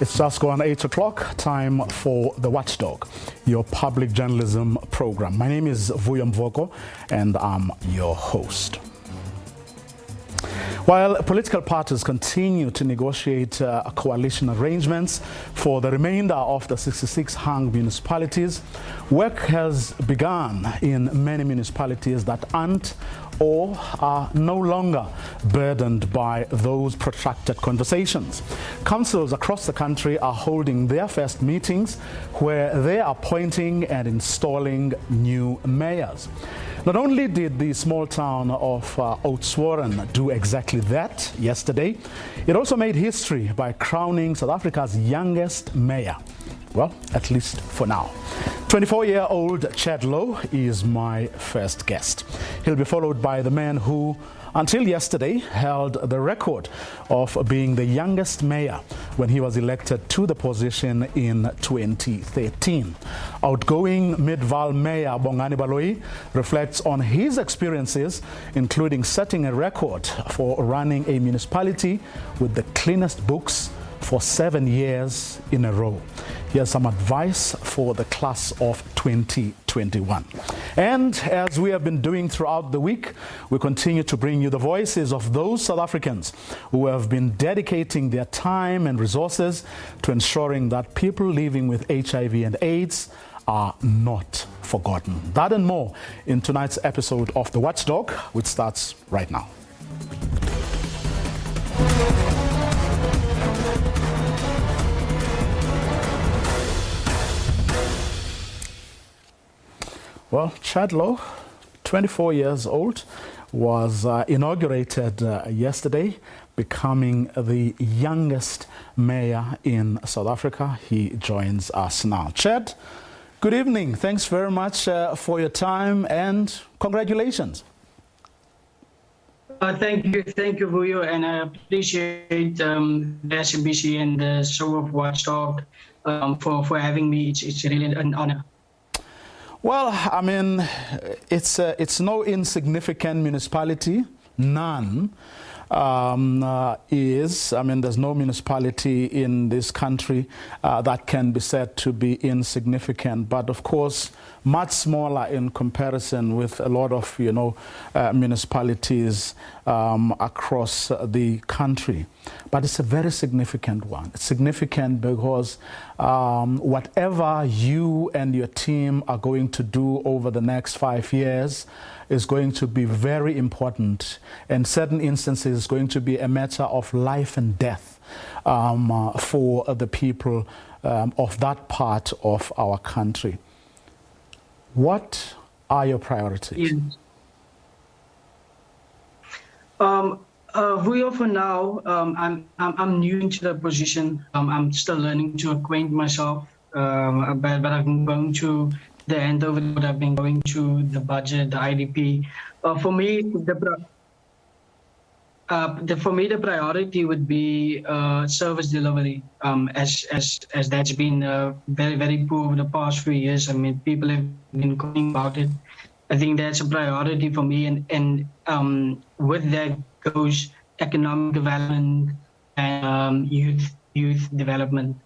It's just gone 8 o'clock, time for the Watchdog, your public journalism program. My name is Vuyo Mvoko, and I'm your host. While political parties continue to negotiate coalition arrangements for the remainder of the 66 hung municipalities, work has begun in many municipalities that aren't or are no longer burdened by those protracted conversations. Councils across the country are holding their first meetings where they are appointing and installing new mayors. Not only did the small town of Oudtshoorn do exactly that yesterday, it also made history by crowning South Africa's youngest mayor. Well, at least for now. 24-year-old Chad Lowe is my first guest. He'll be followed by the man who, until yesterday, held the record of being the youngest mayor when he was elected to the position in 2013. Outgoing Midvaal Mayor Bongani Baloyi reflects on his experiences, including setting a record for running a municipality with the cleanest books for 7 years in a row. Here's some advice for the class of 2021. And as we have been doing throughout the week, we continue to bring you the voices of those South Africans who have been dedicating their time and resources to ensuring that people living with HIV and AIDS are not forgotten. That and more in tonight's episode of The Watchdog, which starts right now. Well, Chad Lowe, 24 years old, was inaugurated yesterday, becoming the youngest mayor in South Africa. He joins us now. Chad, good evening. Thanks very much for your time and congratulations. Thank you, Vuyo, and I appreciate the SABC and the show of Watchdog for having me. It's really an honor. Well, I mean, it's no insignificant municipality. None is. I mean, there's no municipality in this country that can be said to be insignificant. But of course, much smaller in comparison with a lot of, municipalities across the country. But it's a very significant one. It's significant because whatever you and your team are going to do over the next 5 years is going to be very important. In certain instances, it's going to be a matter of life and death for the people of that part of our country. What are your priorities? Yes. For now, I'm new into the position. I'm still learning to acquaint myself, but I'm going to the handover. I've been going to the budget, the IDP. For me, the priority would be service delivery, as that's been very, very poor over the past few years. I mean, people have been calling about it. I think that's a priority for me, and with that goes economic development and youth development.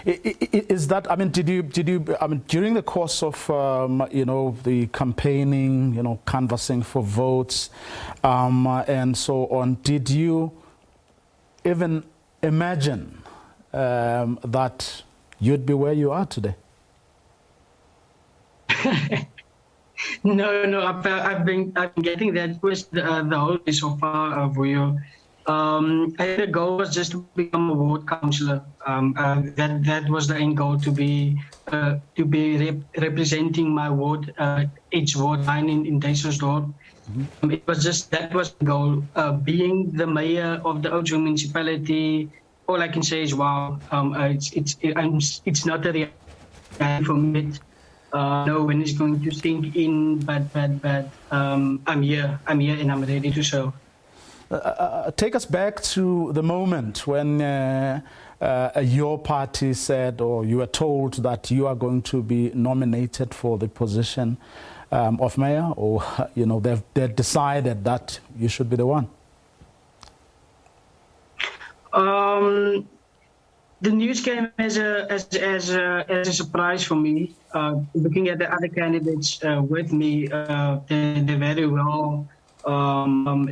Is that? I mean, did you? I mean, during the course of the campaigning, canvassing for votes, and so on, did you even imagine that you'd be where you are today? No. I've been getting that question the whole day so far, Vuyo. I think the goal was just to become a ward councillor. That was the end goal, to be representing my ward, each ward line in Duitsersdorp. It was just that was the goal. Being the mayor of the Oudtshoorn municipality, all I can say is wow. It's not a reality for me. No one is going to sink in, but I'm here, and I'm ready to serve. Take us back to the moment when your party said, or you were told that you are going to be nominated for the position of mayor, or they've decided that you should be the one. The news came as a surprise for me. Looking at the other candidates with me, they're very well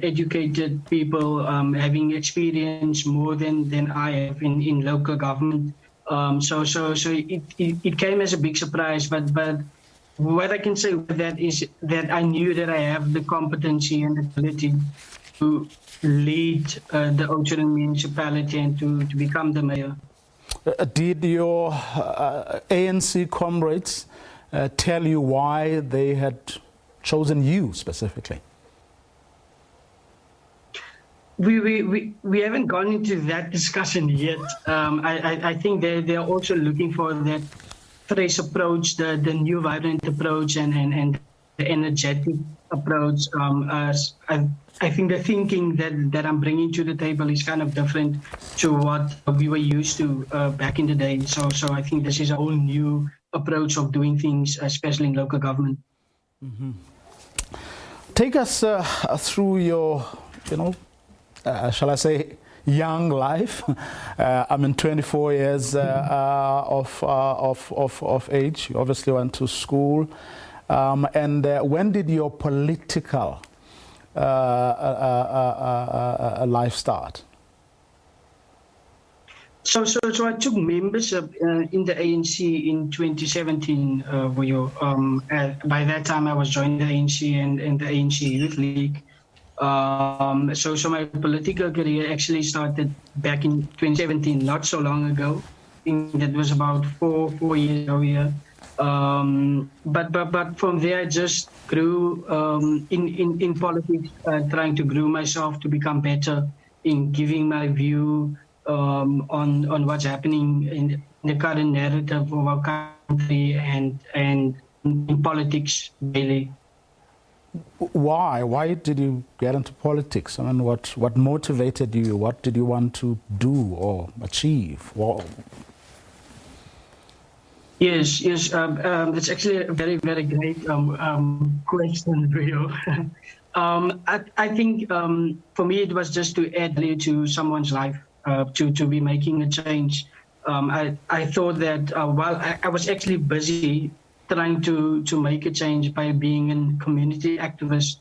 educated people, having experience more than I have in local government. So it came as a big surprise. But what I can say with that is that I knew that I have the competency and ability to lead the Oudtshoorn municipality and to become the mayor. Did your ANC comrades tell you why they had chosen you specifically? We haven't gone into that discussion yet. I think they're also looking for that fresh approach, the new vibrant approach, and the energetic approach. I think the thinking that I'm bringing to the table is kind of different to what we were used to back in the day. So I think this is a whole new approach of doing things, especially in local government. Mm-hmm. Take us through your, shall I say, young life. 24 years of age. You obviously went to school. And when did your political life start? So I took membership in the ANC in 2017. By that time, I was joining the ANC and the ANC Youth League. So my political career actually started back in 2017, not so long ago. I think that was about four years ago. Yeah. But from there, I just grew in politics, trying to grow myself to become better in giving my view on what's happening in the current narrative of our country and in politics daily. Why did you get into politics? I mean, what motivated you? What did you want to do or achieve? Yes. That's actually a very, very great question, Rio. I think for me it was just to add value to someone's life, to be making a change. I thought that while I was actually busy trying to make a change by being a community activist,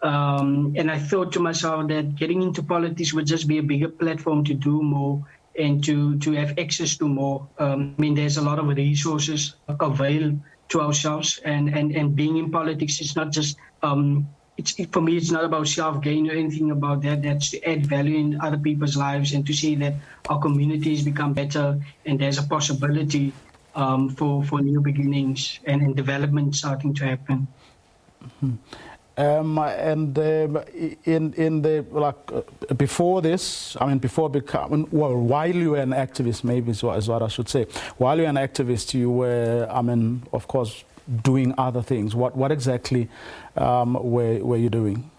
and I thought to myself that getting into politics would just be a bigger platform to do more and to have access to more. There's a lot of resources available to ourselves, and being in politics is not just, for me, it's not about self-gain or anything about that. That's to add value in other people's lives and to see that our communities become better and there's a possibility for new beginnings and development starting to happen. Mm-hmm. Before this, before becoming, while you were an activist, maybe is what I should say. While you were an activist, you were, of course, doing other things. What exactly were you doing?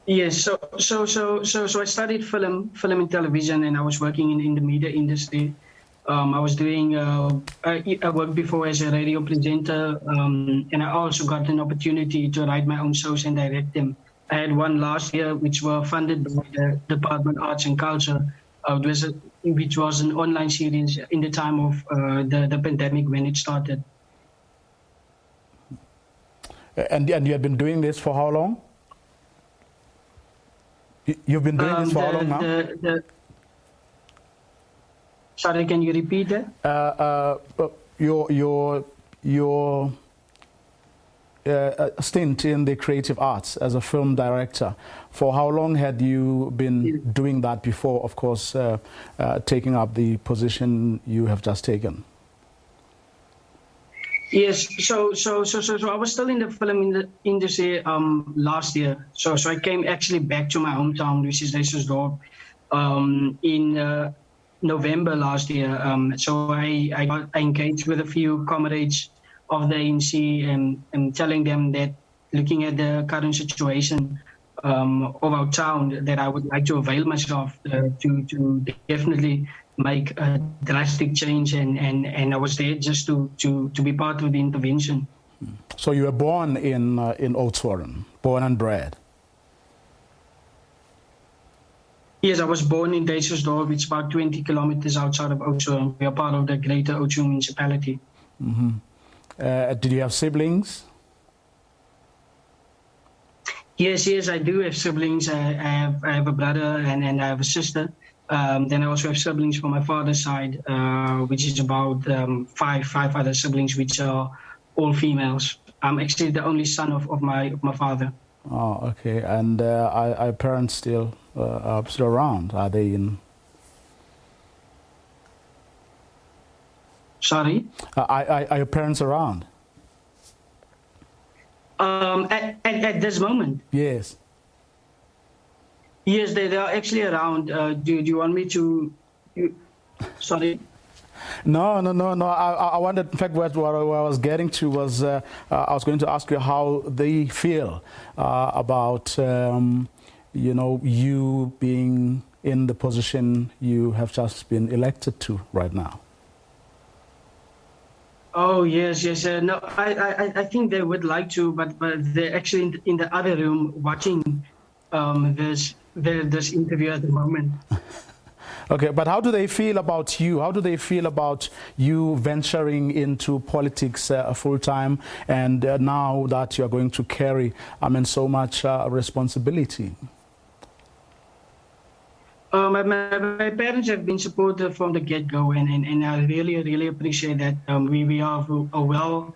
Yes, so I studied film and television, and I was working in the media industry. I was doing, I worked before as a radio presenter, and I also got an opportunity to write my own shows and direct them. I had one last year, which were funded by the Department of Arts and Culture, which was an online series in the time of the pandemic when it started. And you had been doing this for how long? You've been doing this for how long now? Sorry, can you repeat that? Your stint in the creative arts as a film director, for how long had you been doing that before, of course, taking up the position you have just taken? Yes, so I was still in the film industry last year. So I came actually back to my hometown, which is Duitsland, in November last year. So I engaged with a few comrades of the ANC and telling them that looking at the current situation of our town, that I would like to avail myself to definitely make a drastic change, and I was there just to be part of the intervention. So you were born in Oudtshoorn, born and bred? Yes, I was born in Duitsersdorp, which is about 20 kilometers outside of Oudtshoorn. We are part of the greater Oudtshoorn municipality. Did you have siblings? Yes, I do have siblings. I have a brother and I have a sister. Then I also have siblings from my father's side, which is about five other siblings, which are all females. I'm actually the only son of my father. Oh, okay. And are parents still around? Are they in? Sorry? Are your parents around? At this moment? Yes. Yes, they are actually around. Do you want me to? Sorry. No. I wondered. In fact, what I was getting to was I was going to ask you how they feel about you being in the position you have just been elected to right now. Oh yes. No, I think they would like to, but they're actually in the other room watching this interview at the moment. Okay, but how do they feel about you? How do they feel about you venturing into politics full time, and now that you're going to carry, so much responsibility? My parents have been supportive from the get-go, and I really appreciate that. We are a well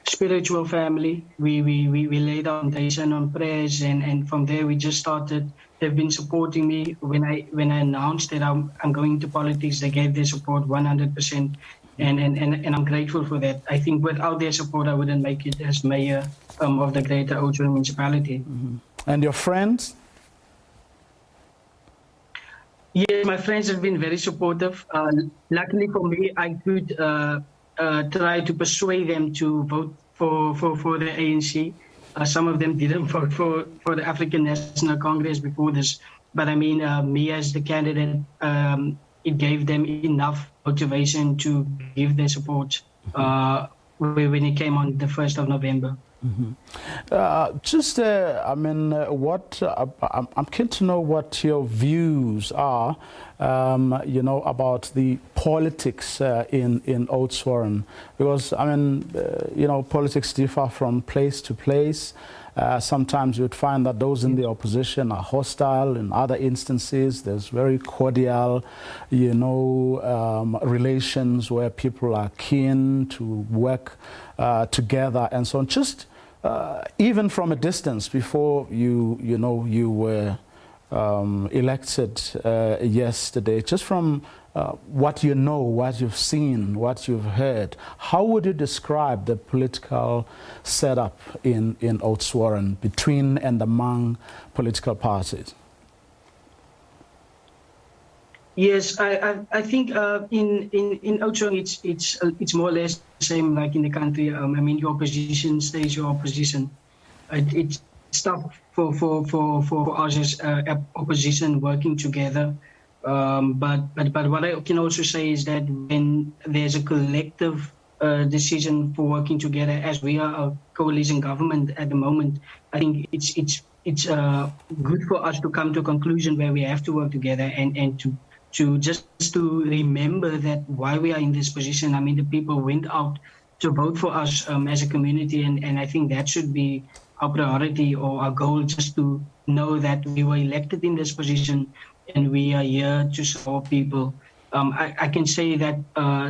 spiritual family. We laid our foundation on prayers, and from there we just started. They've been supporting me when I announced that I'm going to politics. They gave their support 100%, and I'm grateful for that. I think without their support, I wouldn't make it as mayor of the greater Oudtshoorn municipality. Mm-hmm. And your friends? Yes, my friends have been very supportive. Luckily for me, I could try to persuade them to vote for the ANC. Some of them didn't vote for the African National Congress before this, but me as the candidate, it gave them enough motivation to give their support when it came on the 1st of November. Mm-hmm. I'm keen to know what your views are, about the politics in Oudtshoorn, because politics differ from place to place. Sometimes you'd find that those in the opposition are hostile. In other instances, there's very cordial, relations where people are keen to work together and so on. Just even from a distance, before you were elected yesterday, just from what you know, what you've seen, what you've heard, how would you describe the political setup in Oudtshoorn between and among political parties? Yes, I think in Oudtshoorn it's more or less the same like in the country. Your opposition stays your opposition. It's tough for us as opposition working together. But what I can also say is that when there's a collective decision for working together, as we are a coalition government at the moment, I think it's good for us to come to a conclusion where we have to work together and to remember that why we are in this position. The people went out to vote for us as a community, and I think that should be our priority or our goal, just to know that we were elected in this position and we are here to serve people. I can say that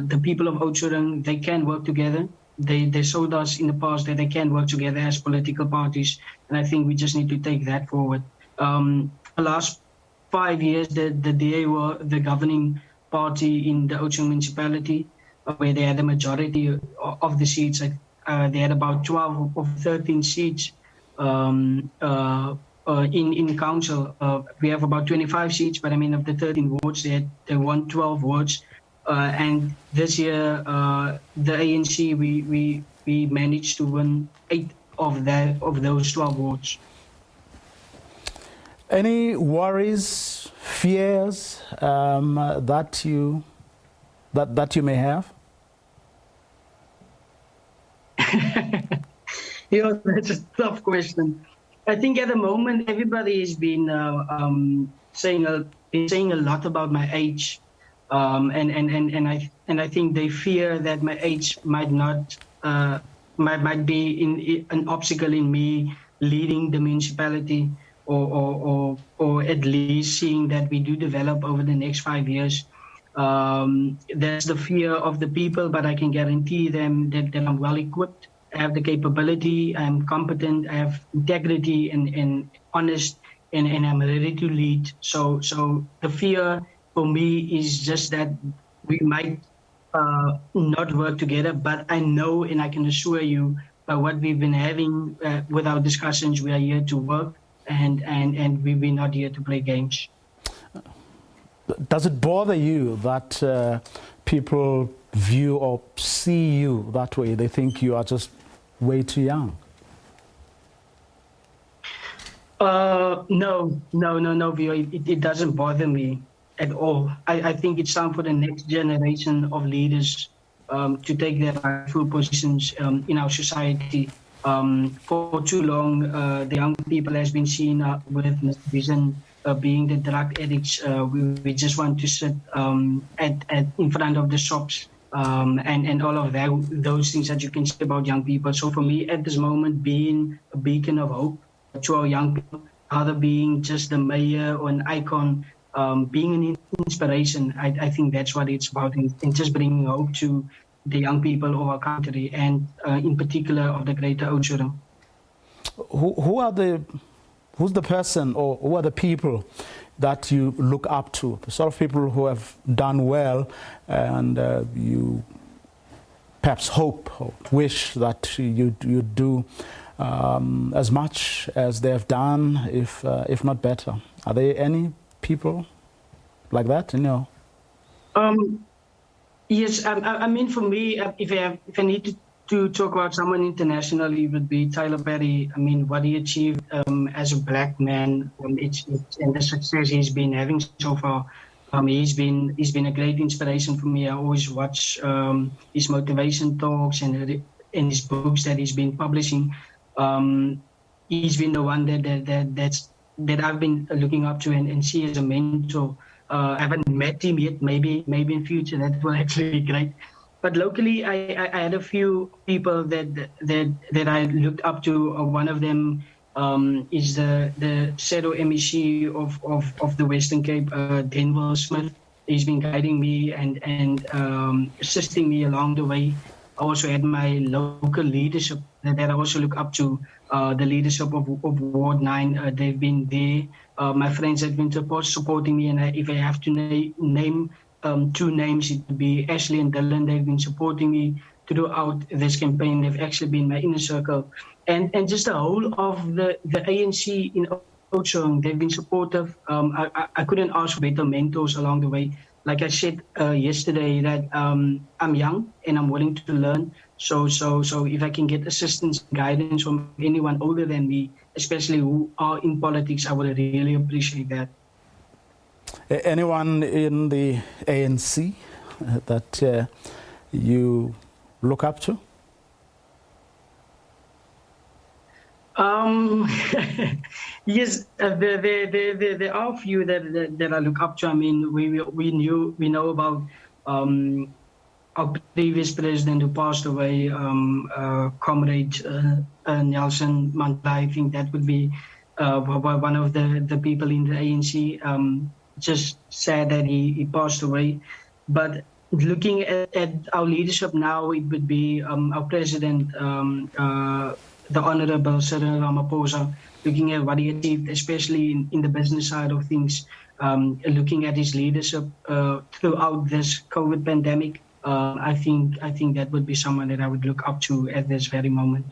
the people of Oudtshoorn, they can work together. They showed us in the past that they can work together as political parties, and I think we just need to take that forward. The last 5 years, the DA were the governing party in the Oudtshoorn municipality, where they had the majority of the seats. They had about 12 of 13 seats in council. We have about 25 seats, but of the 13 wards, they won 12 wards. And this year, the ANC, we managed to win 8 of those 12 wards. Any worries, fears that you may have? That's a tough question. I think at the moment everybody has been saying a lot about my age, and I think they fear that my age might not might be an obstacle in me leading the municipality, or at least seeing that we do develop over the next 5 years. That's the fear of the people, but I can guarantee them that I'm well equipped. I have the capability, I'm competent, I have integrity and honest, and I'm ready to lead. So the fear for me is just that we might not work together, but I know and I can assure you by what we've been having with our discussions, we are here to work, and we're not here to play games. Does it bother you that people view or see you that way? They think you are just way too young. No, Vio. It doesn't bother me at all. I think it's time for the next generation of leaders to take their rightful positions in our society. For too long, the young people has been seen with vision being the drug addicts. We just want to sit in front of the shops and all of that, those things that you can say about young people. So for me, at this moment, being a beacon of hope to our young people, rather being just the mayor or an icon, being an inspiration, I think that's what it's about, and just bringing hope to the young people of our country, and in particular of the Greater Oudtshoorn. Who's the person, or who are the people that you look up to? The sort of people who have done well, and you perhaps hope or wish that you do as much as they have done, if not better. Are there any people like that? Yes, I mean, for me, if I need to talk about someone internationally, it would be Tyler Perry. I mean, what he achieved as a black man, and the success he's been having so far. He's been a great inspiration for me. I always watch his motivation talks and his books that he's been publishing. He's been the one that I've been looking up to and see as a mentor. I haven't met him yet. Maybe in future that will actually be great. But locally, I had a few people that I looked up to. One of them is the shadow MEC of the Western Cape, Denver Smith. He's been guiding me and assisting me along the way. I also had my local leadership that I also look up to, the leadership of Ward 9. They've been there. My friends have been supporting me, and if I have to name two names, it would be Ashley and Dylan. They've been supporting me throughout this campaign. They've actually been my inner circle. And just the whole of the ANC in Oudtshoorn, they've been supportive. I couldn't ask for better mentors along the way. Like I said yesterday, that I'm young and I'm willing to learn. So if I can get assistance and guidance from anyone older than me, especially who are in politics, I would really appreciate that. Anyone in the ANC that you look up to? Yes, there are a few that I look up to. I mean, we know about our previous president who passed away, Comrade Nelson Mandela. I think that would be one of the people in the ANC. Just sad that he passed away. But looking at our leadership now, it would be our president, the Honorable Cyril Ramaphosa, looking at what he achieved, especially in the business side of things, looking at his leadership throughout this COVID pandemic. I think that would be someone that I would look up to at this very moment.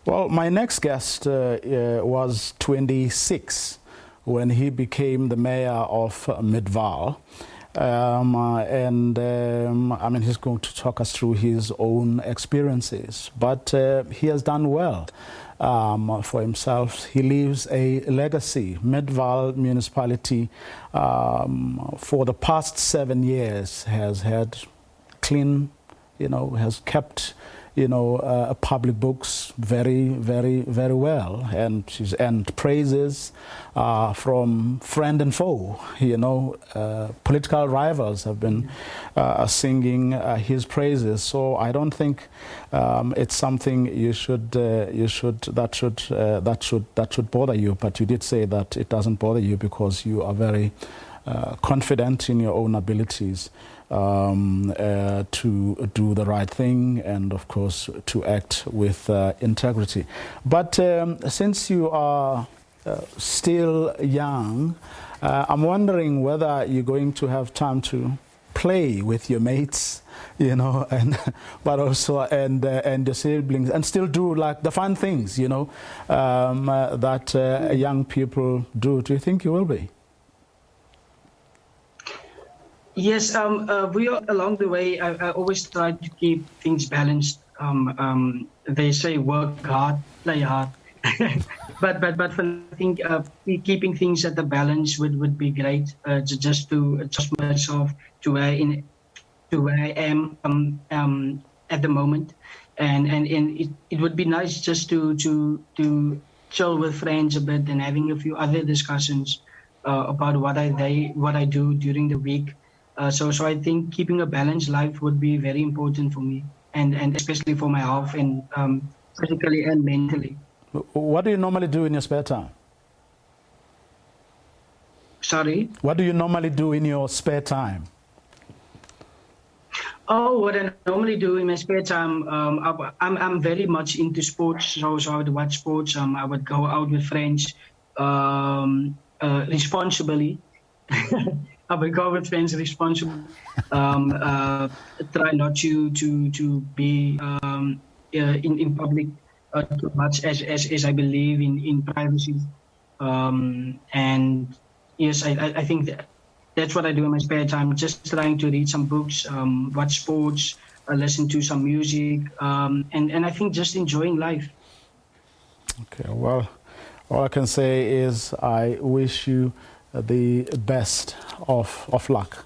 Well, my next guest was 26 when he became the mayor of Midvaal. I mean, he's going to talk us through his own experiences, but he has done well for himself. He leaves a legacy. Midvaal municipality for the past 7 years has had clean, has kept public books very, very, very well, and praises from friend and foe. Political rivals have been singing his praises. So I don't think it's something that should bother you. But you did say that it doesn't bother you because you are very confident in your own abilities to do the right thing and, of course, to act with integrity. But since you are still young, I'm wondering whether you're going to have time to play with your mates, but also and your siblings, and still do like the fun things, that young people do. Do you think you will be? Yes, we are along the way. I always try to keep things balanced. They say work hard, play hard, but I think keeping things at the balance would be great. Just to adjust myself to where I am at the moment, and it would be nice just to chill with friends a bit and having a few other discussions about what I do during the week. So I think keeping a balanced life would be very important for me, and especially for my health and physically and mentally. What do you normally do in your spare time? Sorry? What do you normally do in your spare time? Oh, what I normally do in my spare time, I'm very much into sports, so I would watch sports. I would go out with friends responsibly. I would go with friends responsibly. Try not to be in public too much as I believe in privacy. And yes, I think that's what I do in my spare time. Just trying to read some books, watch sports, listen to some music, and I think just enjoying life. Okay, well, all I can say is I wish you the best of luck.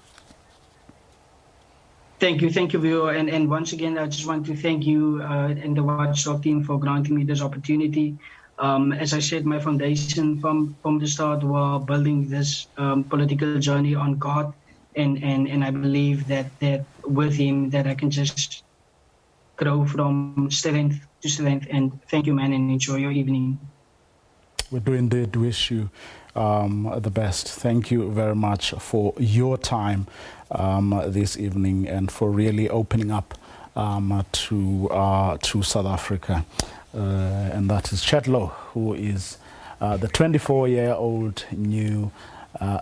Thank you, Vio. And once again, I just want to thank you and the Watchdog team for granting me this opportunity. As I said, my foundation from the start were building this political journey on God, and I believe that with Him that I can just grow from strength to strength. And thank you, man, and enjoy your evening. We do indeed wish you the best. Thank you very much for your time this evening and for really opening up to South Africa. And that is Chetlo, who is the 24-year-old new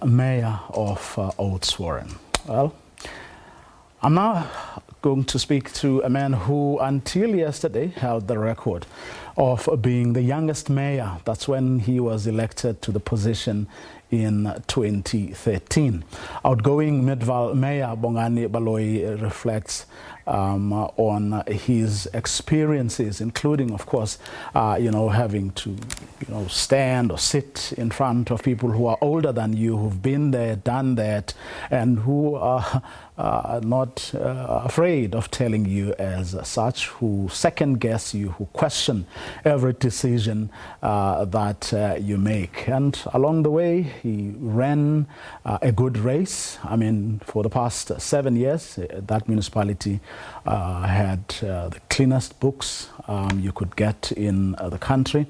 mayor of Oudtshoorn. Well, I'm now going to speak to a man who until yesterday held the record of being the youngest mayor. That's when he was elected to the position in 2013. Outgoing Midvaal Mayor Bongani Baloyi reflects on his experiences, including, of course, having to, stand or sit in front of people who are older than you, who've been there, done that, and who are not afraid of telling you as such, who second guess you, who question every decision that you make. And along the way, he ran a good race. I mean, for the past 7 years, that municipality had the cleanest books you could get in the country.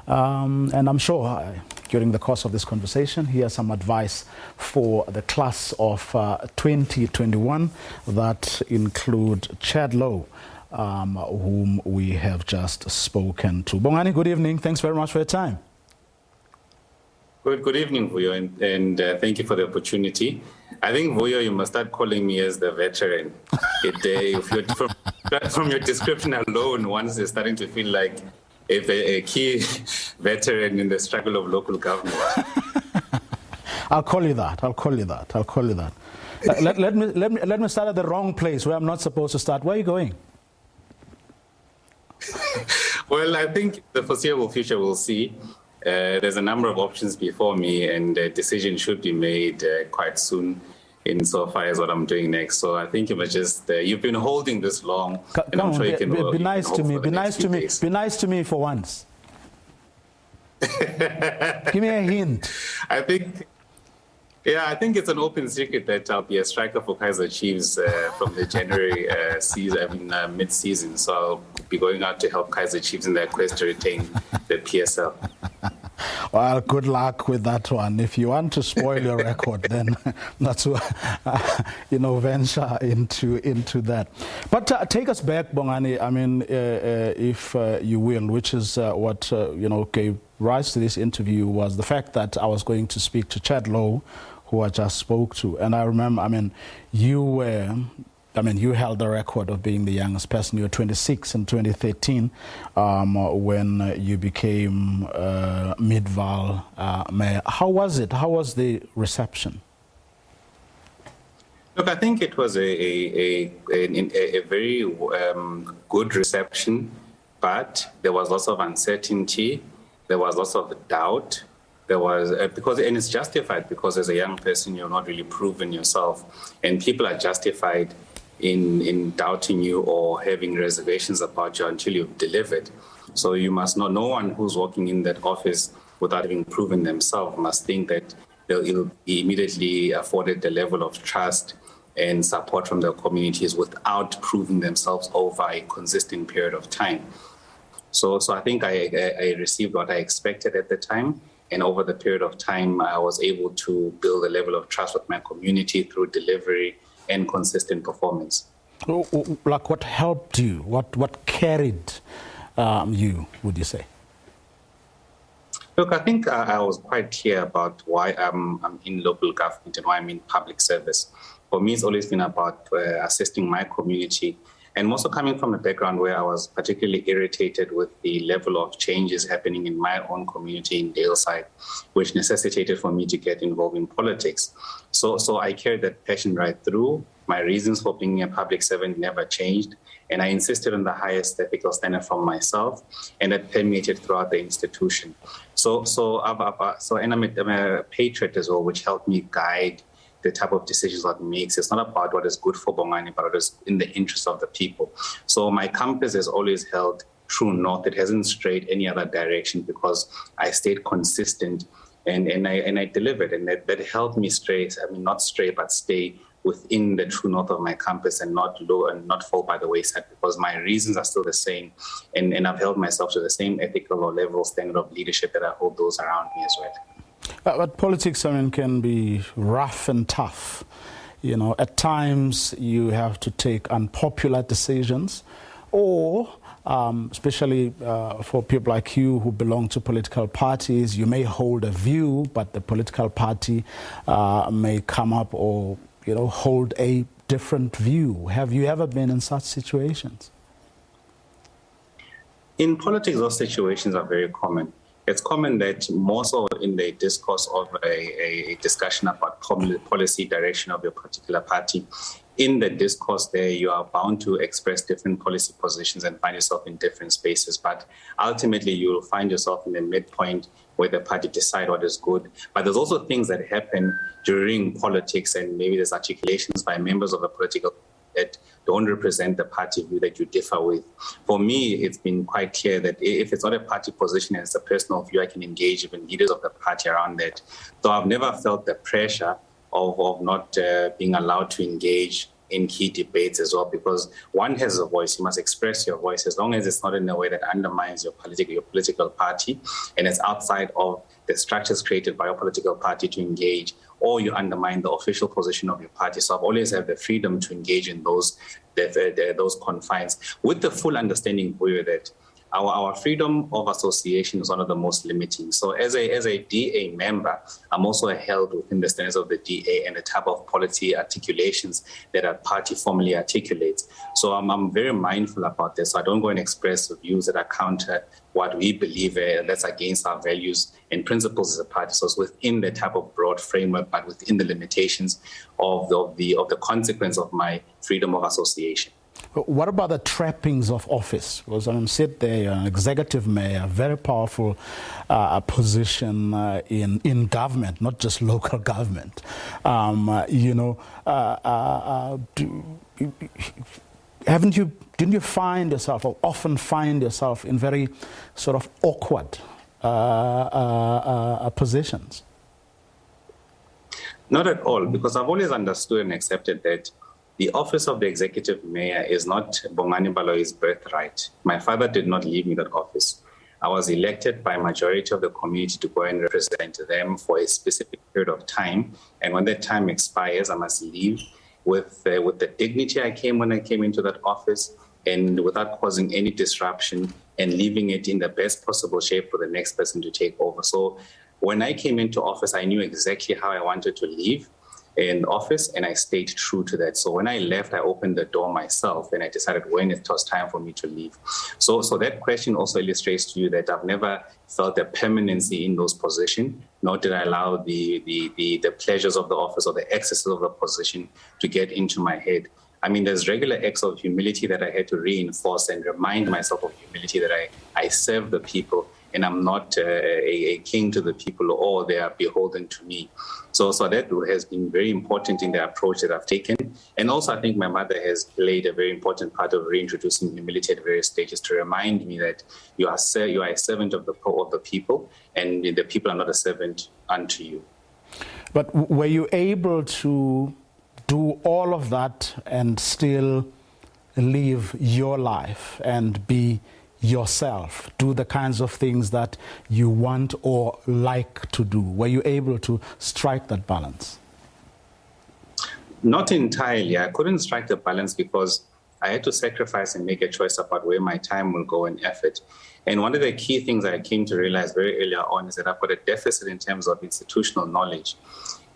And I'm sure during the course of this conversation, he has some advice for the class of 2021 that include Chetlo, whom we have just spoken to. Bongani, good evening. Thanks very much for your time. Good evening, Vuyo, and thank you for the opportunity. I think, Vuyo, you must start calling me as the veteran. From your description alone, once you're starting to feel like a key veteran in the struggle of local government. I'll call you that. Let me start at the wrong place where I'm not supposed to start. Where are you going? Well, I think the foreseeable future we'll see. There's a number of options before me, and a decision should be made quite soon. insofar as what I'm doing next. So I think it was just, you've been holding this long, and I'm sure you can be nice to me. Be nice to me. Be nice to me for once. Give me a hint. I think it's an open secret that I'll be a striker for Kaizer Chiefs from the January mid-season. So I'll be going out to help Kaizer Chiefs in their quest to retain the PSL. Well, good luck with that one. If you want to spoil your record, then that's venture into that. But take us back, Bongani. I mean, if you will, which is what gave rise to this interview was the fact that I was going to speak to Chad Lowe, who I just spoke to, and I remember. I mean, you held the record of being the youngest person. You were 26 in 2013 when you became Midvaal mayor. How was it? How was the reception? Look, I think it was a very good reception, but there was lots of uncertainty. There was lots of doubt. There was and it's justified because as a young person, you're not really proven yourself, and people are justified in doubting you or having reservations about you until you've delivered. So you must know, no one who's walking in that office without having proven themselves must think that they'll be immediately afforded the level of trust and support from their communities without proving themselves over a consistent period of time. So I think I received what I expected at the time. And over the period of time, I was able to build a level of trust with my community through delivery and consistent performance. Like what helped you? What carried you, would you say? Look, I think I was quite clear about why I'm in local government and why I'm in public service. For me, it's always been about assisting my community, and also coming from a background where I was particularly irritated with the level of changes happening in my own community in Daleside, which necessitated for me to get involved in politics. So I carried that passion right through. My reasons for being a public servant never changed, and I insisted on the highest ethical standard from myself, and that permeated throughout the institution. And I'm a patriot as well, which helped me guide the type of decisions that makes. It's not about what is good for Bongani, but what is in the interest of the people. So my compass has always held true north. It hasn't strayed any other direction because I stayed consistent and I delivered, and that helped me stay within the true north of my compass and not fall by the wayside, because my reasons are still the same, and I've held myself to the same ethical or level standard of leadership that I hold those around me as well. But politics, can be rough and tough. At times you have to take unpopular decisions, or especially for people like you who belong to political parties, you may hold a view, but the political party may come up or hold a different view. Have you ever been in such situations? In politics, those situations are very common. It's common that more so in the discourse of a discussion about policy direction of your particular party, in the discourse there, you are bound to express different policy positions and find yourself in different spaces. But ultimately, you will find yourself in the midpoint where the party decide what is good. But there's also things that happen during politics, and maybe there's articulations by members of a political that don't represent the party view that you differ with. For me, it's been quite clear that if it's not a party position and it's a personal view, I can engage even leaders of the party around that. So I've never felt the pressure of not being allowed to engage in key debates as well, because one has a voice. You must express your voice as long as it's not in a way that undermines your political party and it's outside of the structures created by your political party to engage, or you undermine the official position of your party. So I've always had the freedom to engage in those confines, with the full understanding that our freedom of association is one of the most limiting. So as a DA member, I'm also held within the standards of the DA and the type of policy articulations that a party formally articulates. So I'm very mindful about this. So I don't go and express views that are counter what we believe that's against our values and principles as a party. So it's within the type of broad framework, but within the limitations of the consequence of my freedom of association. What about the trappings of office? Because sit there, you're an executive mayor, very powerful position in government, not just local government. Didn't you find yourself, or often find yourself, in very sort of awkward positions? Not at all, because I've always understood and accepted that the office of the executive mayor is not Bongani Baloyi's birthright. My father did not leave me that office. I was elected by a majority of the community to go and represent them for a specific period of time. And when that time expires, I must leave with the dignity I came when I came into that office, and without causing any disruption, and leaving it in the best possible shape for the next person to take over. So when I came into office, I knew exactly how I wanted to leave in office, and I stayed true to that. So when I left, I opened the door myself, and I decided when it was time for me to leave. So that question also illustrates to you that I've never felt a permanency in those positions, nor did I allow the pleasures of the office or the excesses of the position to get into my head. I mean, there's regular acts of humility that I had to reinforce and remind myself of humility, that I serve the people, and I'm not a king to the people, or they are beholden to me. So that has been very important in the approach that I've taken. And also, I think my mother has played a very important part of reintroducing humility at various stages, to remind me that you are a servant of the people, and the people are not a servant unto you. But were you able to do all of that and still live your life and be yourself, do the kinds of things that you want or like to do? Were you able to strike that balance? Not entirely. I couldn't strike the balance because I had to sacrifice and make a choice about where my time will go and effort. And one of the key things I came to realize very early on is that I've got a deficit in terms of institutional knowledge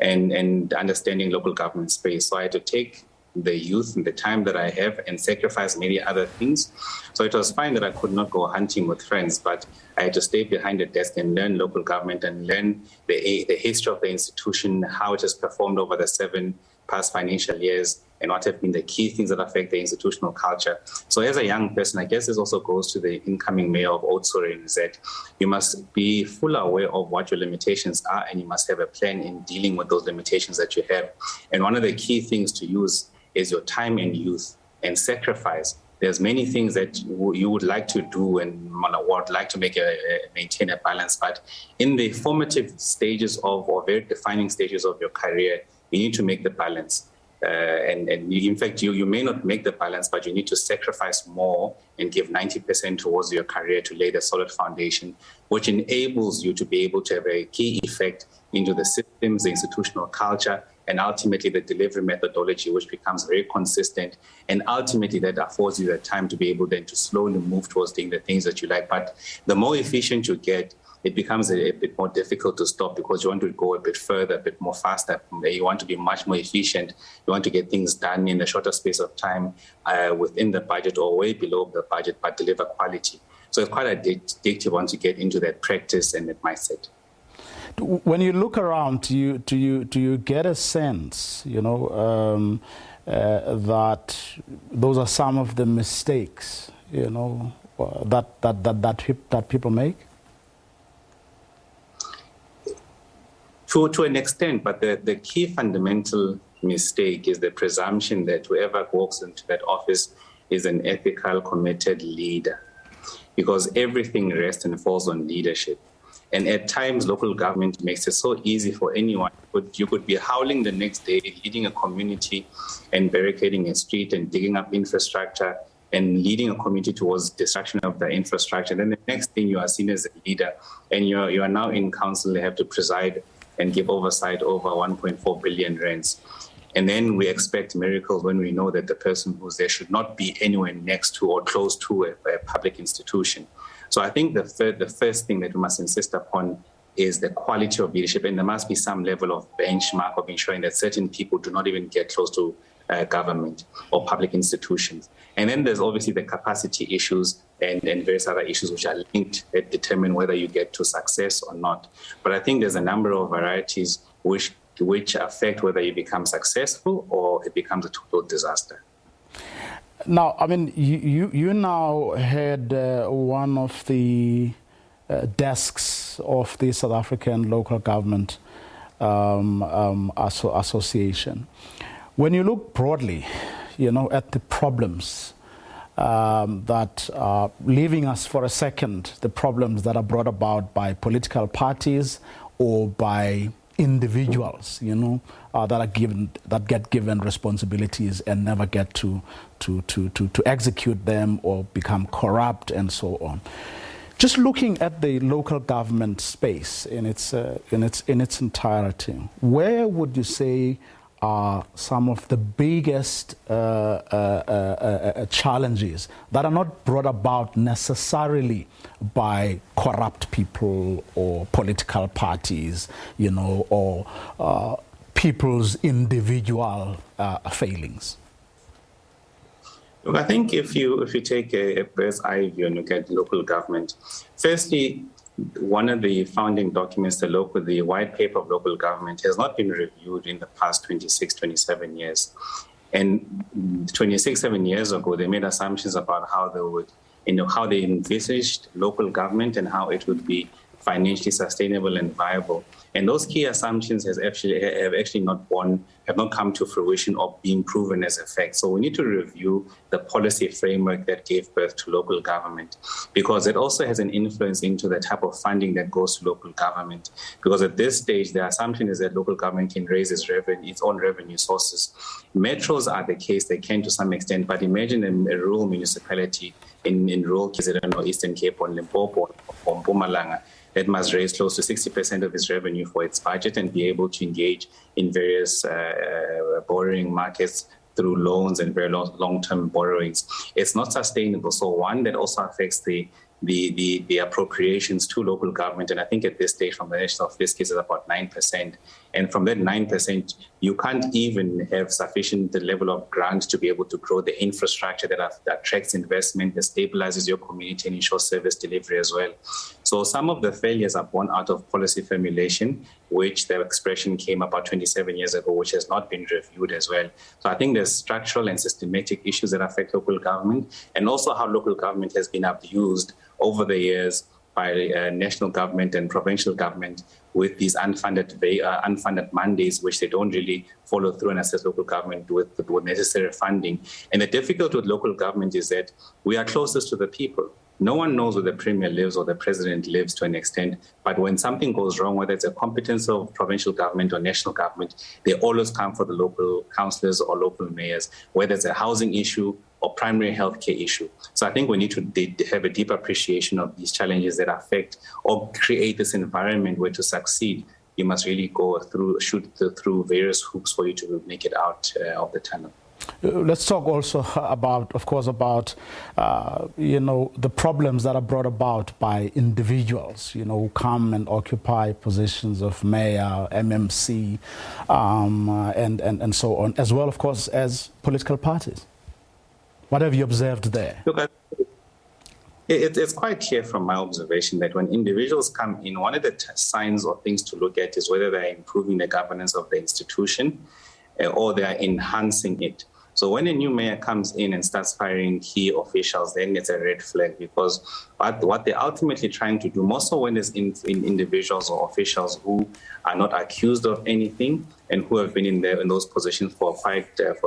and understanding local government space. So I had to take the youth and the time that I have and sacrifice many other things. So it was fine that I could not go hunting with friends, but I had to stay behind the desk and learn local government and learn the history of the institution, how it has performed over the 7 past financial years, and what have been the key things that affect the institutional culture. So as a young person, I guess this also goes to the incoming mayor of Oudtshoorn, is that you must be fully aware of what your limitations are, and you must have a plan in dealing with those limitations that you have. And one of the key things to use is your time and youth and sacrifice. There's many things that you would like to do and would like to maintain a balance, but in the formative stages or very defining stages of your career, you need to make the balance. And in fact, you may not make the balance, but you need to sacrifice more and give 90% towards your career to lay the solid foundation, which enables you to be able to have a key effect into the systems, the institutional culture, and ultimately the delivery methodology, which becomes very consistent. And ultimately that affords you the time to be able then to slowly move towards doing the things that you like. But the more efficient you get, it becomes a bit more difficult to stop, because you want to go a bit further, a bit more faster. You want to be much more efficient. You want to get things done in a shorter space of time within the budget or way below the budget, but deliver quality. So it's quite addictive once you get into that practice and that mindset. When you look around, do you get a sense, that those are some of the mistakes, that people make? To an extent, but the key fundamental mistake is the presumption that whoever walks into that office is an ethical, committed leader, because everything rests and falls on leadership. And at times, local government makes it so easy for anyone. You could be howling the next day, leading a community and barricading a street and digging up infrastructure and leading a community towards destruction of the infrastructure. And then the next thing, you are seen as a leader, and you are now in council, they have to preside and give oversight over 1.4 billion rands. And then we expect miracles when we know that the person who's there should not be anywhere next to or close to a public institution. So I think the first thing that we must insist upon is the quality of leadership, and there must be some level of benchmark of ensuring that certain people do not even get close to government or public institutions. And then there's obviously the capacity issues and various other issues which are linked that determine whether you get to success or not. But I think there's a number of varieties which affect whether you become successful or it becomes a total disaster. Now, I mean, you now had one of the desks of the South African Local Government Association. When you look broadly, at the problems that are leaving us for a second, the problems that are brought about by political parties or by individuals, that get given responsibilities and never get to execute them or become corrupt and so on. Just looking at the local government space in its entirety, where would you say are some of the biggest challenges that are not brought about necessarily by corrupt people or political parties, or people's individual failings? Look, I think if you take a bird's eye view and look at local government, firstly, one of the founding documents, the white paper of local government, has not been reviewed in the past 27 years. And 7 years ago, they made assumptions about how they would, how they envisaged local government and how it would be financially sustainable and viable. And those key assumptions have actually not come to fruition or been proven as a fact. So we need to review the policy framework that gave birth to local government, because it also has an influence into the type of funding that goes to local government. Because at this stage, the assumption is that local government can raise its own revenue sources. Metros are the case, they can to some extent, but imagine a rural municipality in rural KZN or Eastern Cape or Limpopo or Mpumalanga that must raise close to 60% of its revenue for its budget and be able to engage in various borrowing markets through loans and very long-term borrowings. It's not sustainable. So one, that also affects the appropriations to local government. And I think at this stage from the national fisc is about 9%. And from that 9%, you can't even have sufficient level of grants to be able to grow the infrastructure that attracts investment, that stabilizes your community and ensures service delivery as well. So some of the failures are born out of policy formulation, which the expression came about 27 years ago, which has not been reviewed as well. So I think there's structural and systematic issues that affect local government, and also how local government has been abused over the years by national government and provincial government with these unfunded mandates, which they don't really follow through and assess local government with necessary funding. And the difficulty with local government is that we are closest to the people. No one knows where the premier lives or the president lives to an extent, but when something goes wrong, whether it's a competence of provincial government or national government, they always come for the local councillors or local mayors, whether it's a housing issue or primary healthcare issue. So I think we need to have a deep appreciation of these challenges that affect or create this environment where to succeed, you must really shoot through various hoops for you to make it out of the tunnel. Let's talk also about the problems that are brought about by individuals, who come and occupy positions of mayor, MMC, and so on, as well, of course, as political parties. What have you observed there? Look, it's quite clear from my observation that when individuals come in, one of the signs or things to look at is whether they're improving the governance of the institution or they are enhancing it. So when a new mayor comes in and starts firing key officials, then it's a red flag, because what they're ultimately trying to do, more so when there's individuals or officials who are not accused of anything and who have been in those positions for a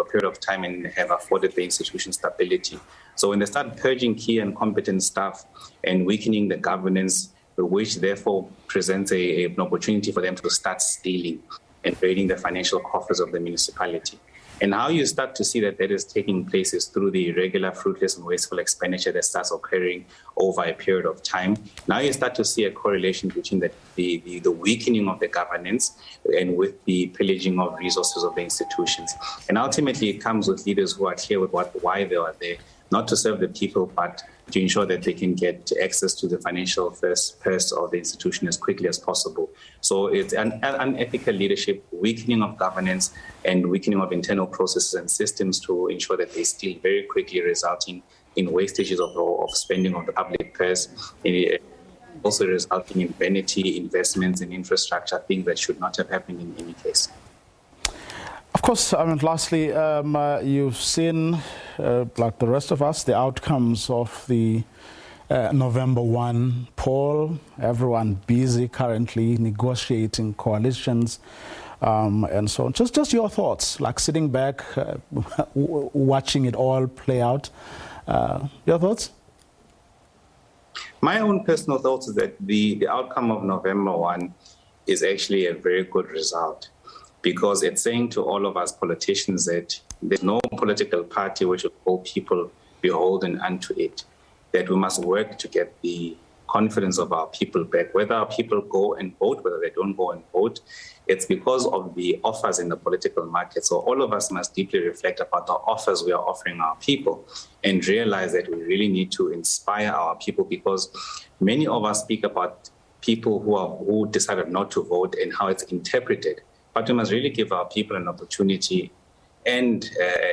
period of time and have afforded the institution stability. So when they start purging key and competent staff and weakening the governance, which therefore presents an opportunity for them to start stealing and raiding the financial coffers of the municipality. And how you start to see that is taking place is through the irregular, fruitless, and wasteful expenditure that starts occurring over a period of time. Now you start to see a correlation between the weakening of the governance and with the pillaging of resources of the institutions. And ultimately, it comes with leaders who are clear with why they are there, not to serve the people, but to ensure that they can get access to the financial purse of the institution as quickly as possible. So it's an unethical leadership, weakening of governance, and weakening of internal processes and systems to ensure that they steal very quickly, resulting in wastages of spending of the public purse, also resulting in vanity investments in infrastructure, things that should not have happened in any case. Of course, I mean, lastly, you've seen, like the rest of us, the outcomes of the November 1 poll. Everyone busy currently negotiating coalitions and so on. Just your thoughts, like sitting back, watching it all play out. Your thoughts? My own personal thoughts is that the outcome of November 1 is actually a very good result, because it's saying to all of us politicians that there's no political party which will hold people beholden unto it, that we must work to get the confidence of our people back. Whether our people go and vote, whether they don't go and vote, it's because of the offers in the political market. So all of us must deeply reflect about the offers we are offering our people and realize that we really need to inspire our people, because many of us speak about people who decided not to vote and how it's interpreted. But we must really give our people an opportunity and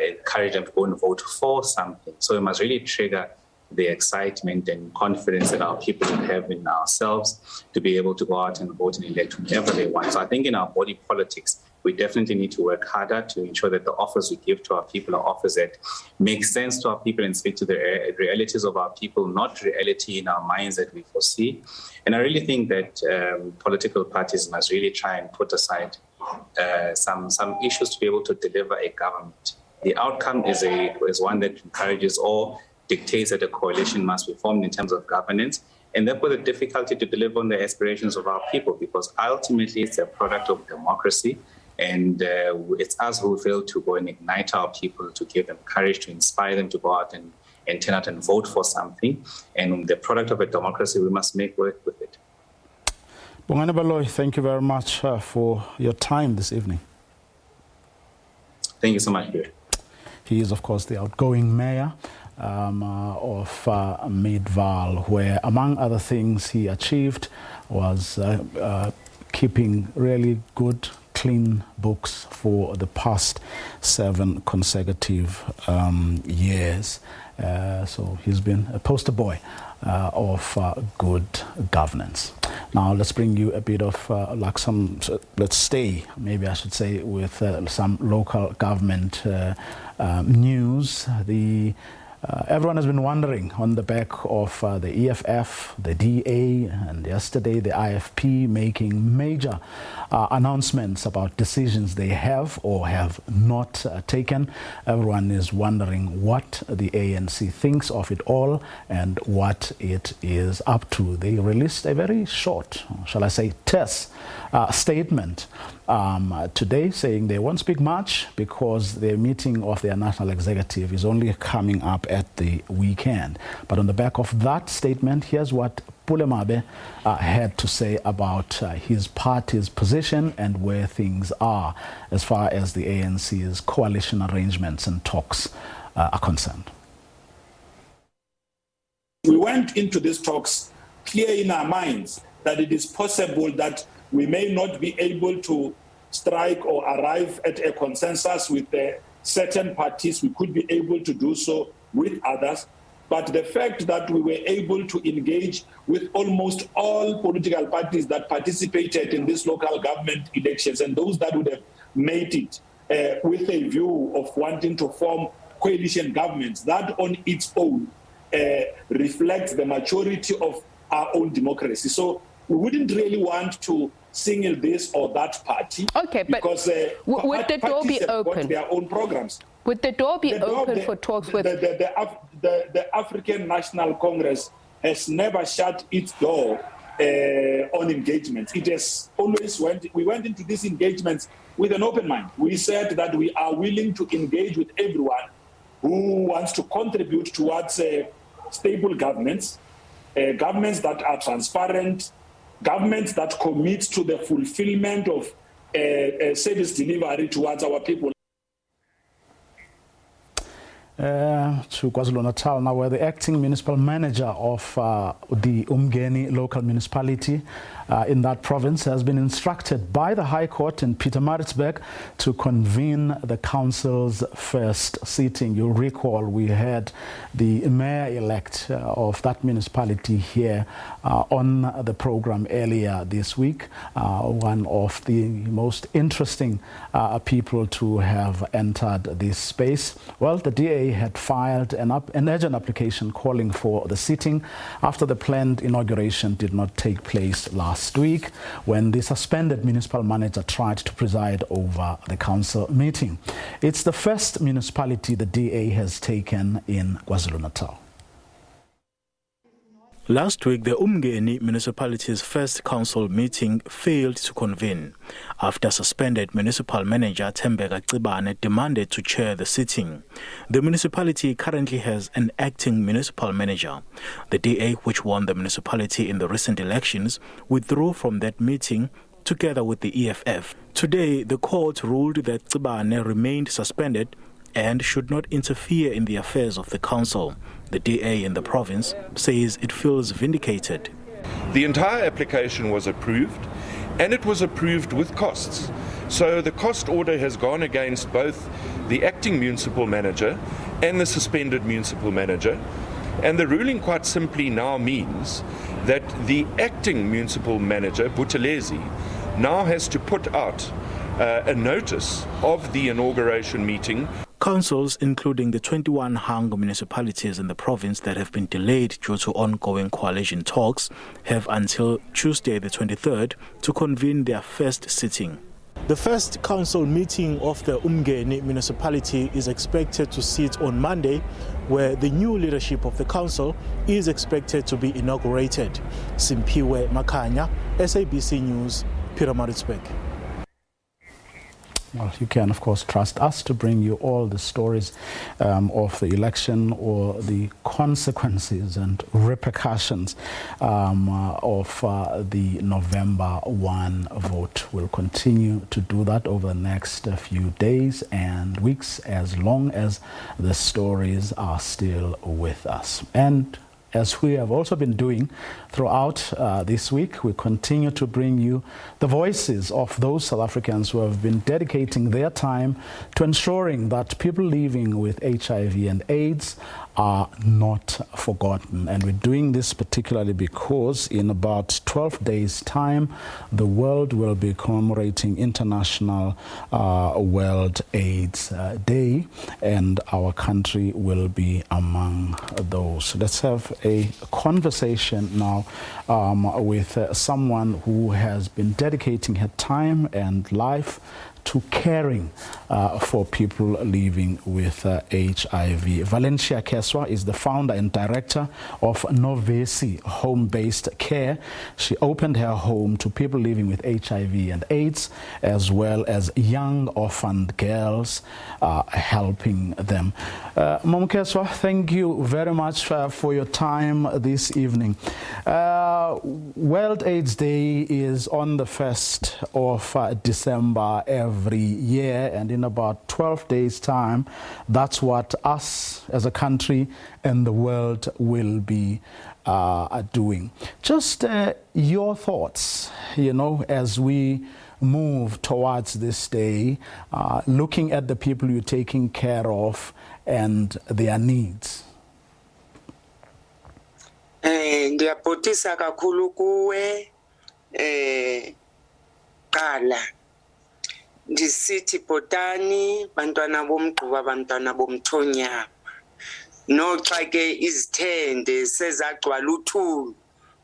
encourage them to go and vote for something. So we must really trigger the excitement and confidence that our people have in ourselves to be able to go out and vote and elect whoever they want. So I think in our body politics, we definitely need to work harder to ensure that the offers we give to our people are offers that make sense to our people and speak to the realities of our people, not reality in our minds that we foresee. And I really think that political parties must really try and put aside some issues to be able to deliver a government. The outcome is one that encourages or dictates that a coalition must be formed in terms of governance, and therefore the difficulty to deliver on the aspirations of our people, because ultimately it's a product of democracy, and it's us who fail to go and ignite our people, to give them courage, to inspire them to go out and turn out and vote for something. And the product of a democracy, we must make work with it. Bongani Baloyi, thank you very much for your time this evening. Thank you so much, Peter. He is, of course, the outgoing mayor of Midvaal, where, among other things, he achieved was keeping really good, clean books for the past 7 consecutive years. So he's been a poster boy of good governance. Now let's bring you a bit of let's stay, maybe I should say, with some local government news. Everyone has been wondering, on the back of the EFF, the DA, and yesterday the IFP making major announcements about decisions they have or have not taken. Everyone is wondering what the ANC thinks of it all and what it is up to. They released a very short, shall I say, terse statement today, saying they won't speak much because the meeting of their national executive is only coming up at the weekend. But on the back of that statement, here's what Pulemabe had to say about his party's position and where things are as far as the ANC's coalition arrangements and talks are concerned. We went into these talks clear in our minds that it is possible that we may not be able to strike or arrive at a consensus with certain parties. We could be able to do so with others. But the fact that we were able to engage with almost all political parties that participated in these local government elections, and those that would have made it with a view of wanting to form coalition governments, that on its own reflects the maturity of our own democracy. So we wouldn't really want to single this or that party, because would the door be open? Their own programs. Would the door be open for talks with the African National Congress has never shut its door on engagements. It has always we went into these engagements with an open mind. We said that we are willing to engage with everyone who wants to contribute towards stable governments, governments that are transparent, governments that commit to the fulfillment of service delivery towards our people. To KwaZulu-Natal now, where the acting municipal manager of the Umgeni local municipality in that province has been instructed by the High Court in Pietermaritzburg to convene the council's first sitting. You'll recall we had the mayor-elect of that municipality here on the program earlier this week, one of the most interesting people to have entered this space. Well, the DA had filed an urgent application calling for the sitting after the planned inauguration did not take place last week when the suspended municipal manager tried to preside over the council meeting. It's the first municipality the DA has taken in KwaZulu-Natal. Last week, the Umgeni municipality's first council meeting failed to convene after suspended municipal manager Thembeka Cibane demanded to chair the sitting. The municipality currently has an acting municipal manager. The DA, which won the municipality in the recent elections, withdrew from that meeting together with the EFF. Today, the court ruled that Cibane remained suspended and should not interfere in the affairs of the council. The DA in the province says it feels vindicated. The entire application was approved, and it was approved with costs. So the cost order has gone against both the acting municipal manager and the suspended municipal manager. And the ruling quite simply now means that the acting municipal manager, Buthelezi, now has to put out a notice of the inauguration meeting. Councils, including the 21 Hang municipalities in the province that have been delayed due to ongoing coalition talks, have until Tuesday the 23rd to convene their first sitting. The first council meeting of the Umgeni municipality is expected to sit on Monday, where the new leadership of the council is expected to be inaugurated. Simpiwe Makanya, SABC News, Pietermaritzburg. Well, you can, of course, trust us to bring you all the stories of the election or the consequences and repercussions of the November 1 vote. We'll continue to do that over the next few days and weeks, as long as the stories are still with us. And as we have also been doing throughout this week, we continue to bring you the voices of those South Africans who have been dedicating their time to ensuring that people living with HIV and AIDS are not forgotten. And we're doing this particularly because in about 12 days' time, the world will be commemorating International World AIDS Day, and our country will be among those. Let's have a conversation now with someone who has been dedicating her time and life to caring for people living with HIV. Valencia Keswa is the founder and director of Novesi Home-Based Care. She opened her home to people living with HIV and AIDS, as well as young orphaned girls, helping them. Mom Keswa, thank you very much for your time this evening. World AIDS Day is on the 1st of December every year, and in about 12 days' time, that's what us as a country and the world will be doing. Just your thoughts, as we move towards this day, looking at the people you're taking care of and their needs. Ndiyabhotisa kakhulu kuwe qala ndisithi bhotani bantwana bomgquba bantwana bomthonyama noxa ke izithende sezagcwala uthuli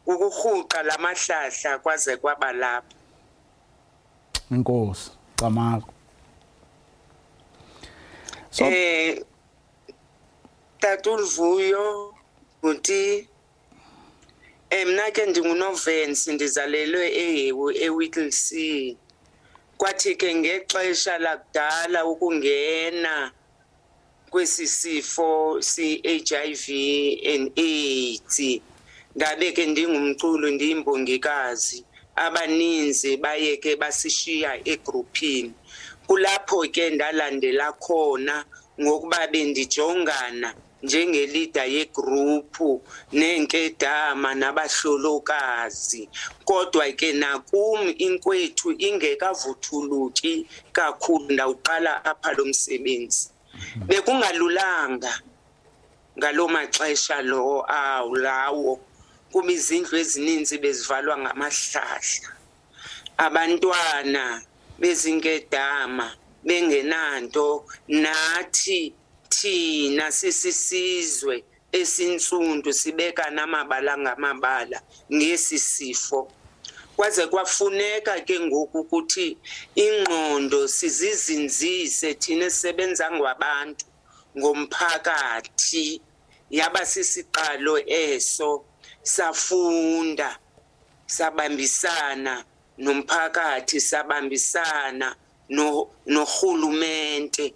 ukuhuqa lamahlahla kwaze kwabalapha. Inkosi Camako. Tatulvuyo uthi mina ke ndinguNovensi ndizalelwe eHewu eWhittlesea. Kwathi ke ngexesha lakudala ukungena kwesi sifo si-HIV and AIDS ndabe ke ndingumculo ndiyimbongikazi abaninzi bayeke basishiya egroupini kulapho ke ndalandela khona ngokuba bendijongana njengeleader yegroup nenkedama nabahlolokazi, kodwa ke nakum inkwethu ingekavuthuluki kakhulu ndawuqala apha lo msebenzi. Bekungalulanga ngalo maxesha lawo kuba izindlu ezininzi bezivalwa ngamahlahla, abantwana bezinkedama bengenanto, nathi thina sisizwe esintsundu sibeka namabala ngamabala ngesi sifo. Kwaze kwafuneka ke ngoku ukuthi ingqondo sizizinzise thina esebenza ngabantu ngomphakathi. Yaba sisiqalo eso, safunda, sabambisana nomphakathi, sabambisana nohulumente.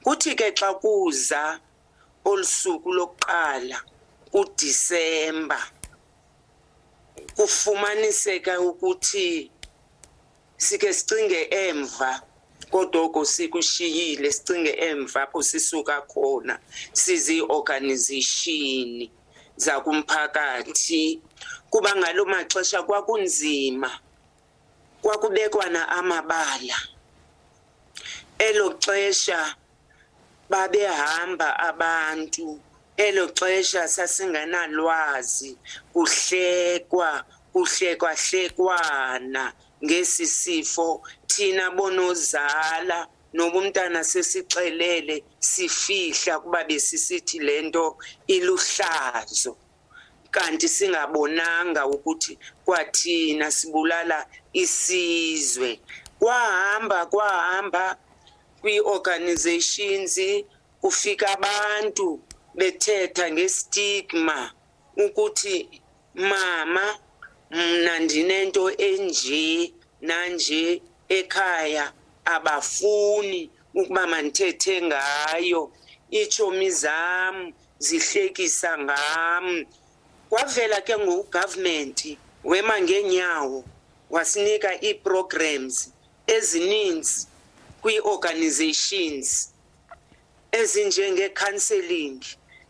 Kuthi ke xa kuza olusuku lokuqala kuDisemba kufumaniseka ukuthi sike sicinge emva, kodwa sikushiyile sicinge emva apho sisuka khona sizi-organization zakumphakathi. Kuba ngalo maxesha kwakunzima, kwakubekwana amabala. Elo xesha babehamba abantu, elo xesha sasinganalwazi, kuhlekwahлекwana ngesi sifo. Thina bonozala noba umntana sesixelele sifihla kuba besisithi lento iluhlazo, kanti singabonanga ukuthi kwathina sibulala isizwe. Kwahamba kwi-organizations, kufika abantu bethetha ngestigma ukuthi mama mna ndinento enje nanje ekhaya, abafuni ukuba mandithethe ngayo, iitshomi zam zihlekisa ngam. Kwavela ke ngoku-government wema ngeenyawo wasinika ii-programs ezininzi kwii-organizations ezinjenge-counselling,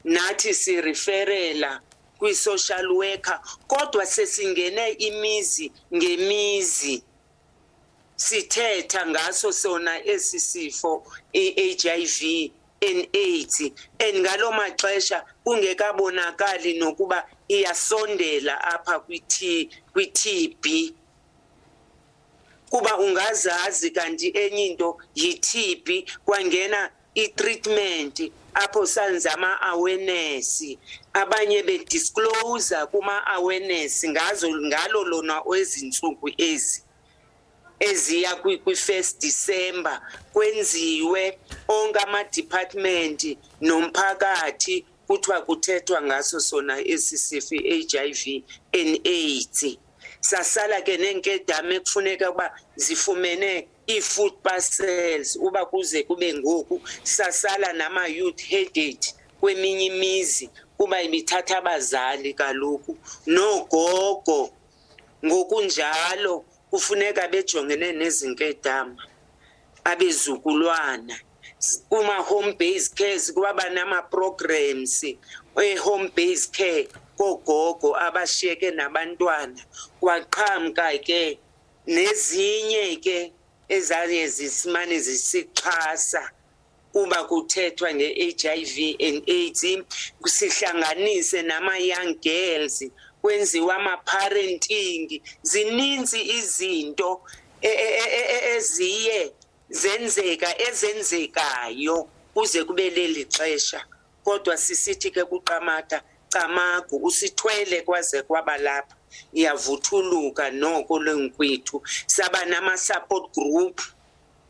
nathi sireferela kwi-social worker, kodwa sesingene imizi ngemizi sithetha ngaso sona esi sifo i-HIV and AIDS. Ngalo maxesha kungekabonakali nokuba iyasondela apha kwi-TB, kuba ungazazi kanti enye into yi-TB, kwangena i-treatment apho sanza ama-awareness, abanye bedisclose kuma-awareness ngalo lona ezintsuku eziya kwi-1 December, kwenziwe onke ama-department nomphakathi kuthiwa kuthethwa ngaso sona esi sifo i-HIV and AIDS. Sasala ke nenkedama ekufuneka ukuba zifumene ii-food parcels uba kuze kube ngoku. Sasala nama-youth headed kweminye imizi kuba ibithatha abazali kaloku nogogo. Ngokunjalo kufuneka bejongene nezinkedama, abezukulwana. Kuma-home based care kwaba nama-programs e-home based care kogogo abashiyeke nabantwana. Kwaqhamka ke nezinye ke ezaye zisimane zisixhasa kuba kuthethwa nge-HIV and AIDS. Sihlanganise nama-young girls, kwenziwa ama-parenting. Zininzi izinto eziye ezenzekayo kuze kube leli xesha, kodwa sisithi ke kuqamata camagu usithwele kwaze kwabalapha. Iyavuthuluka noko lenkwethu. Saba nama-support group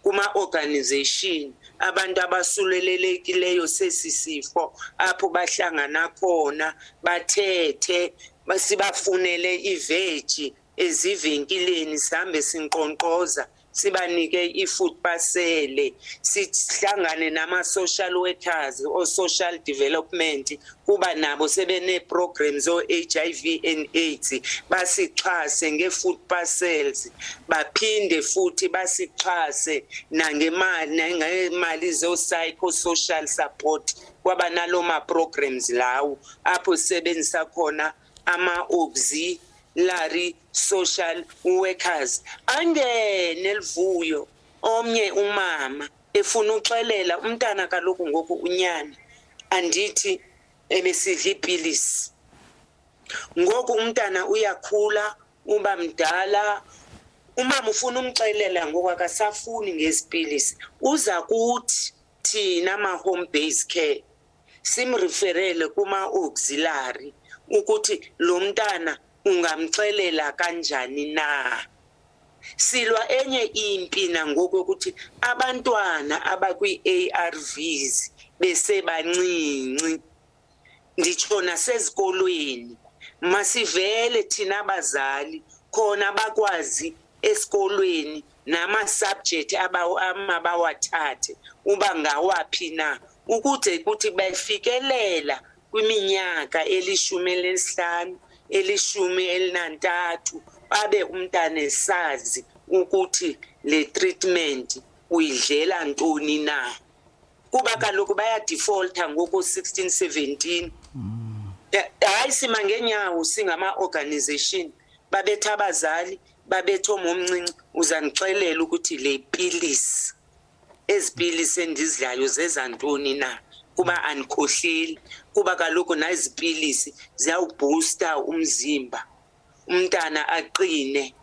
kuma-organization, abantu abasulelelekileyo sesi sifo apho bahlangana khona bathethe, sibafunele iveji ezivenkileni, sihambe sinkqonkqoza sibanike i-food parcel, sihlangane nama-social workers or social development kuba nabo sebene-programs o-HIV and AIDS basixhase nge-food parcels, baphinde futhi basixhase nangemali zo-psychosocial support kwaba naloma programs lawo apho sisebenzisa khona ama-auxiliary social workers. Angene Livuyo omnye umama efuna uxelela umntana kaloku ngoku unyana andithi ebesidla ipilisi. Ngoku umntana uyakhula uba mdala, umama ufuna umxelela ngoku akasafuni ngesipilisi, uza kuthi thina ama-home based care simreferele kuma-auxiliary ukuthi lo mntana ungamxelela kanjani na. Silwa enye impi nangoku ukuthi abantwana abakwi-ARVs besebancinci, nditsho nasezikolweni masivele thina abazali khona bakwazi esikolweni nama-subject abawathathe uba ngawaphi na, ukuze kuthi bafikelela kwiminyaka 15, 13 babe umntana esazi ukuthi le treatment uyidlela ntoni na. Kuba kaloku bayadefaulta ngoku 16, 17. Hayi sima ngenyawo singama-organization babetha abazali babetha omomncinci uzanixelela ukuthi le pilisi ezipilisi endizidlayo zezantoni na, kuba anikhohleli kuba kaloku nazipilisi ziyawuboosta umzimba umntana aqine.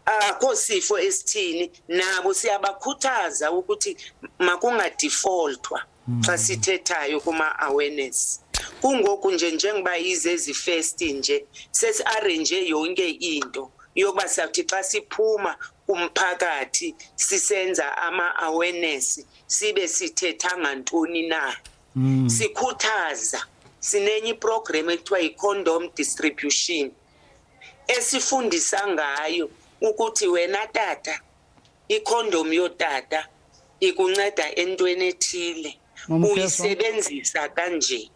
Akho sifo esithini nabo siyabakhuthaza ukuthi makungadefaultwa xa sithethayo kuma-awareness. Kungoku njengoba izezi first nje sesi-arrange yonke into yokuba sathi xa siphuma kumphakathi sisenza ama-awareness sibe sithetha ngantoni na. Sikhuthaza, sinenye iprogram ekuthiwa yi-condom distribution esifundisa ngayo ukuthi wena tata i-condom yotata ikunceda entweni ethile, uyisebenzisa kanje.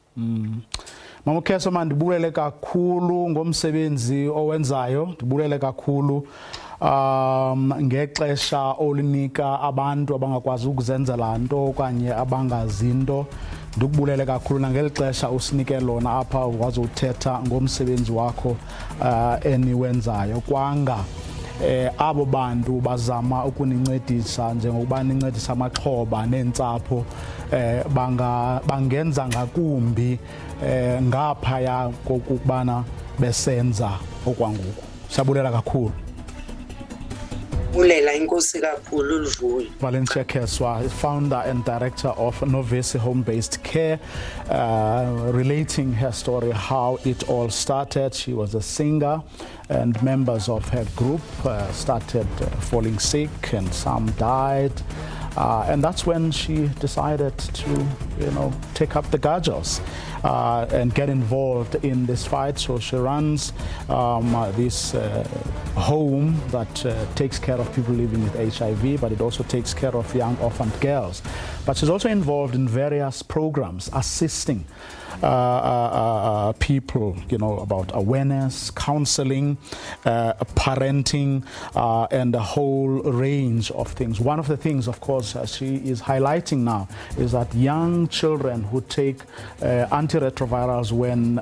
Mama Ukheso, mandibulele kakhulu ngomsebenzi owenzayo, ndibulele kakhulu ngexesha olinika abantu abangakwazi ukuzenzela nto okanye abangazinto. Ndikubulele kakhulu nangeli xesha usinike lona apha ukwazi uthetha ngomsebenzi wakho eniwenzayo kwanga abo bantu bazama ukunincedisa njengokuba nincedisa amaxhoba neentsapho bangenza ngakumbi ngaphaya kokubana besenza okwangoku. Siyabulela kakhulu. Valencia Keswa, founder and director of Novesi Home-Based Care, relating her story, how it all started. She was a singer and members of her group started falling sick and some died. And that's when she decided to, take up the cudgels and get involved in this fight. So she runs this home that takes care of people living with HIV, but it also takes care of young orphaned girls. But she's also involved in various programs assisting people, about awareness, counseling, parenting, and a whole range of things. One of the things, of course, she is highlighting now is that young children who take antiretrovirals when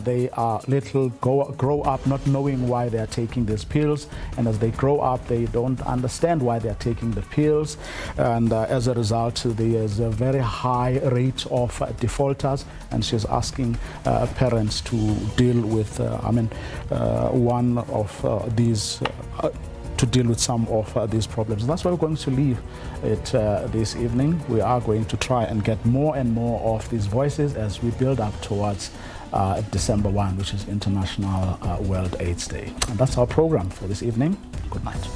they are little grow up not knowing why they are taking these pills, and as they grow up they don't understand why they are taking the pills, and as a result there is a very high rate of defaulters, and she's asking parents to deal with one of these to deal with some of these problems. That's why we're going to leave it this evening. We are going to try and get more and more of these voices as we build up towards December 1, which is International World AIDS Day. And that's our program for this evening. Good night.